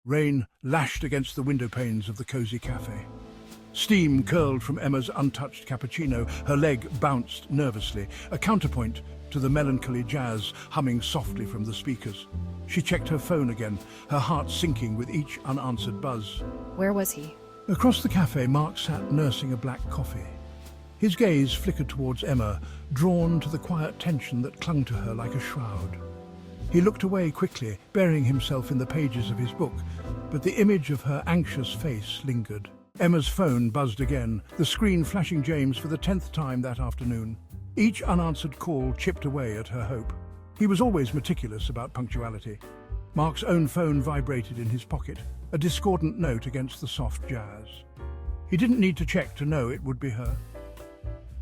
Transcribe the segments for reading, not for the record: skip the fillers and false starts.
Rain lashed against the window panes of the cozy cafe. Steam curled from Emma's untouched cappuccino. Her leg bounced nervously, a counterpoint to the melancholy jazz humming softly from the speakers. She checked her phone again, her heart sinking with each unanswered buzz. Where was he? Across the cafe, Mark sat nursing a black coffee. His gaze flickered towards Emma, drawn to the quiet tension that clung to her like a shroud. He looked away quickly, burying himself in the pages of his book, but the image of her anxious face lingered. Emma's phone buzzed again, the screen flashing James for the 10th time that afternoon. Each unanswered call chipped away at her hope. He was always meticulous about punctuality. Mark's own phone vibrated in his pocket, a discordant note against the soft jazz. He didn't need to check to know it would be her.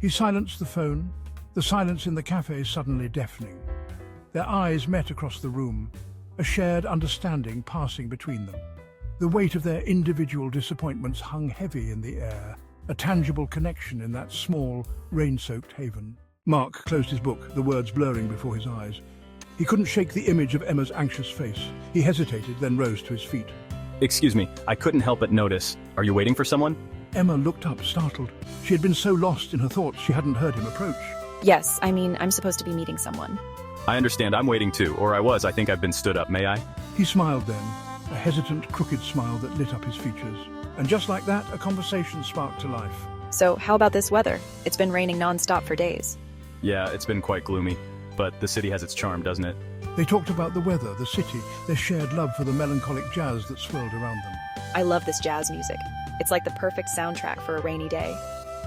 He silenced the phone, the silence in the cafe suddenly deafening. Their eyes met across the room, a shared understanding passing between them. The weight of their individual disappointments hung heavy in the air, a tangible connection in that small, rain-soaked haven. Mark closed his book, the words blurring before his eyes. He couldn't shake the image of Emma's anxious face. He hesitated, then rose to his feet. Excuse me, I couldn't help but notice. Are you waiting for someone? Emma looked up, startled. She had been so lost in her thoughts she hadn't heard him approach. Yes, I'm supposed to be meeting someone. I understand, I'm waiting too, or I think I've been stood up, may I? He smiled then, a hesitant, crooked smile that lit up his features. And just like that, a conversation sparked to life. So, how about this weather? It's been raining non-stop for days. Yeah, it's been quite gloomy, but the city has its charm, doesn't it? They talked about the weather, the city, their shared love for the melancholic jazz that swirled around them. I love this jazz music. It's like the perfect soundtrack for a rainy day.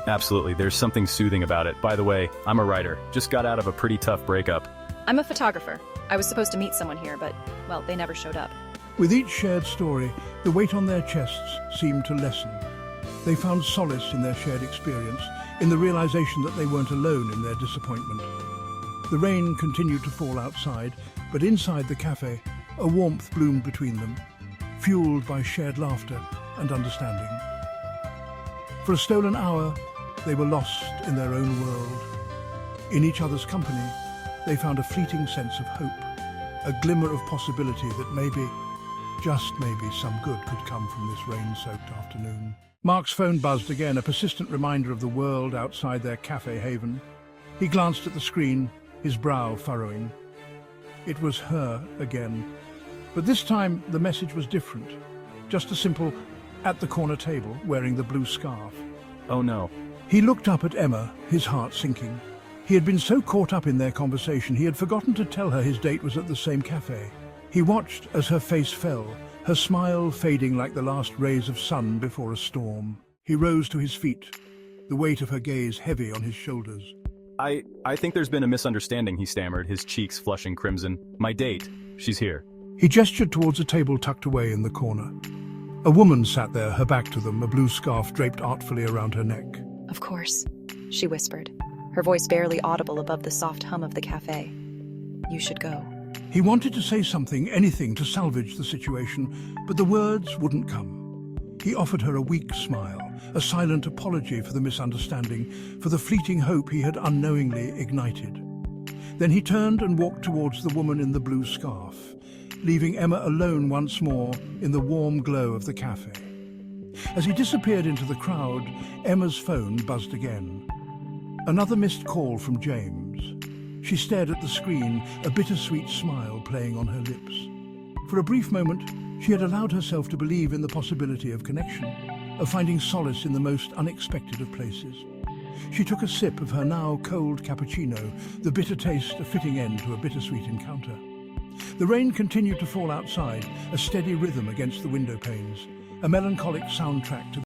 Absolutely, there's something soothing about it. By the way, I'm a writer, just got out of a pretty tough breakup. I'm a photographer. I was supposed to meet someone here, but, well, they never showed up. With each shared story, the weight on their chests seemed to lessen. They found solace in their shared experience, in the realization that they weren't alone in their disappointment. The rain continued to fall outside, but inside the cafe, a warmth bloomed between them, fueled by shared laughter and understanding. For a stolen hour, they were lost in their own world. In each other's company, they found a fleeting sense of hope, a glimmer of possibility that maybe, just maybe, some good could come from this rain-soaked afternoon. Mark's phone buzzed again, a persistent reminder of the world outside their cafe haven. He glanced at the screen, his brow furrowing. It was her again. But this time, the message was different. Just a simple, at the corner table, wearing the blue scarf. Oh no. He looked up at Emma, his heart sinking. He had been so caught up in their conversation, he had forgotten to tell her his date was at the same cafe. He watched as her face fell, her smile fading like the last rays of sun before a storm. He rose to his feet, the weight of her gaze heavy on his shoulders. I think there's been a misunderstanding, he stammered, his cheeks flushing crimson. My date, she's here. He gestured towards a table tucked away in the corner. A woman sat there, her back to them, a blue scarf draped artfully around her neck. Of course, she whispered, her voice barely audible above the soft hum of the cafe. You should go. He wanted to say something, anything to salvage the situation, but the words wouldn't come. He offered her a weak smile, a silent apology for the misunderstanding, for the fleeting hope he had unknowingly ignited. Then he turned and walked towards the woman in the blue scarf, leaving Emma alone once more in the warm glow of the cafe. As he disappeared into the crowd, Emma's phone buzzed again. Another missed call from James. She stared at the screen, a bittersweet smile playing on her lips. For a brief moment, she had allowed herself to believe in the possibility of connection, of finding solace in the most unexpected of places. She took a sip of her now cold cappuccino, the bitter taste a fitting end to a bittersweet encounter. The rain continued to fall outside, a steady rhythm against the window panes, a melancholic soundtrack to